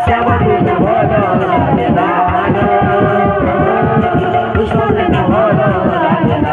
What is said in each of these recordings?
শ্যাম বিনা ভালো লাগে না কৃষ্ণ বিনা ভালো লাগে না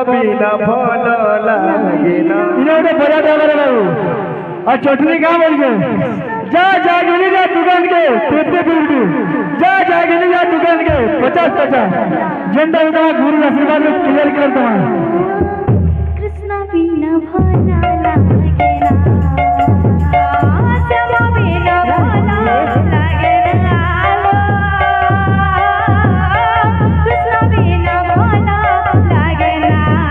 बिना भलो लागे ना इन्होंने बड़ा डाला रहो और चटनी कहाँ बोल गए जा गिनी जा दुकान के तेरे बिल्डू जा गिनी जा दुकान के 50 झंडा उठा गुरु आशीर्वाद में क्लियर कर तुम्हारा कृष्ण बिना भला लागे ना श्याम बिना भला लागे ना कृष्ण बिना भला लागे ना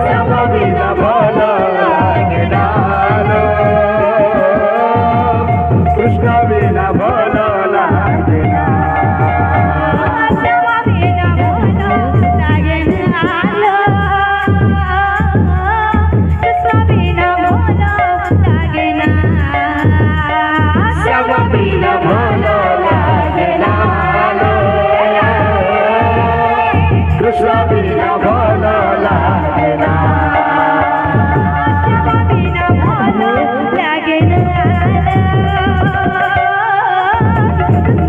श्याम बिना भलो लागे ना कृष्ण बिना भलो लागे ना श्याम बिना भला लागे ना कृष्ण बिना भला लागे ना श्याम बिना भलो लागे ना कृष्ण बिना भलो लागे ना श्याम बिना भला लागे ना कृष्ण बिना भला लागे ना श्याम बिना भलो लागे ना कृष्ण बिना भलो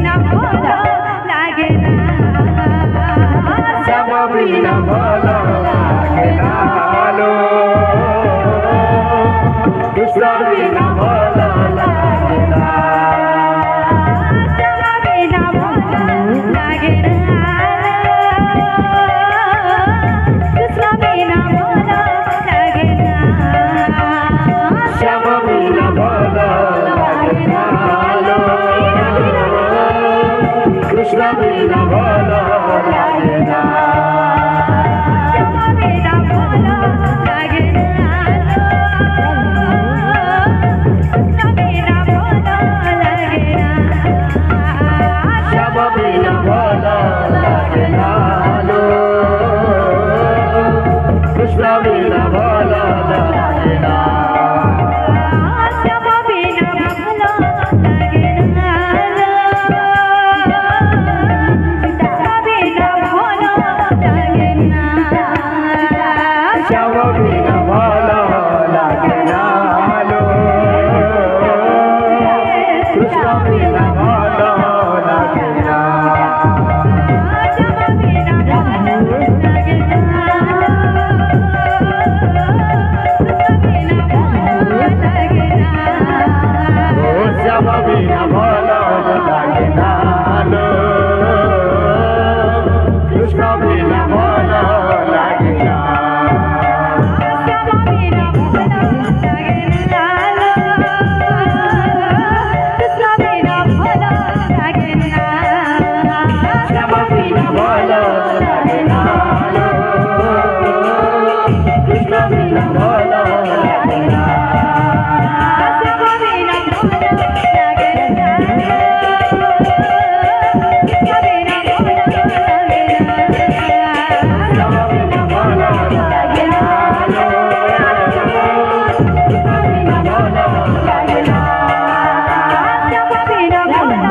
लागे ना श्याम बिना भला लागे ना कृष्ण बिना भला लागे ना श्याम बिना भलो लागे ना कृष्ण बिना भलो लागे ना श्याम बिना भला लागे ना कृष्ण बिना भला लागे ना श्याम बिना भलो लागे ना कृष्ण बिना भलो लागे ना श्याम बिना भला लागे ना कृष्ण बिना भला लागे ना श्याम बिना भलो लागे ना कृष्ण बिना भलो लागे ना श्याम बिना भला लागे ना कृष्ण बिना भला लागे ना श्याम बिना भलो लागे ना कृष्ण बिना भलो लागे ना श्याम बिना भला लागे ना कृष्ण बिना भला लागे ना श्याम बिना भलो लागे ना कृष्ण बिना भलो लागे ना श्याम बिना भला लागे ना कृष्ण बिना भला लागे ना श्याम बिना भलो लागे ना कृष्ण बिना भलो लागे ना श्याम बिना भला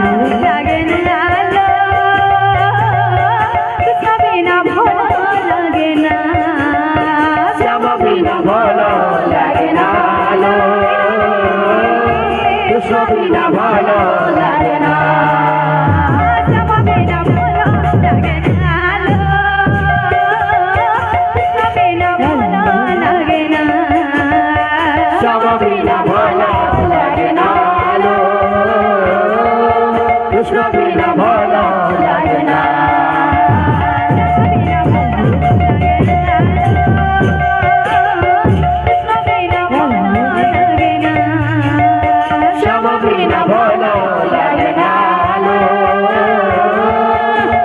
लागे ना कृष्ण बिना भला लागे ना শ্যাম বিনা ভালো লাগে না কৃষ্ণ বিনা ভালো লাগে না শ্যাম বিনা ভালো লাগে না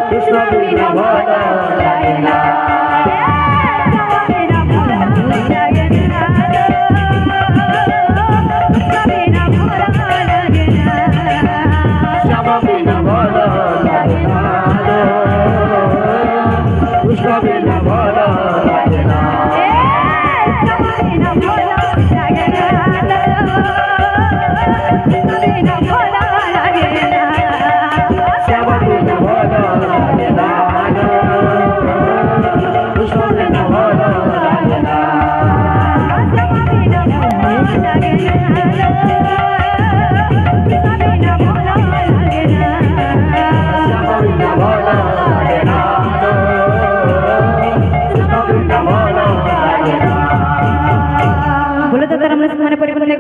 কৃষ্ণ বিনা ভালো লাগে না শ্যাম বিনা ভালো লাগে না কৃষ্ণ বিনা ভালো লাগে না শ্যাম বিনা ভালো লাগে না কৃষ্ণ বিনা ভালো লাগে না শ্যাম বিনা ভালো লাগে না কৃষ্ণ বিনা ভালো লাগে না बोलो तो धर्म से मैंने परिवर्तन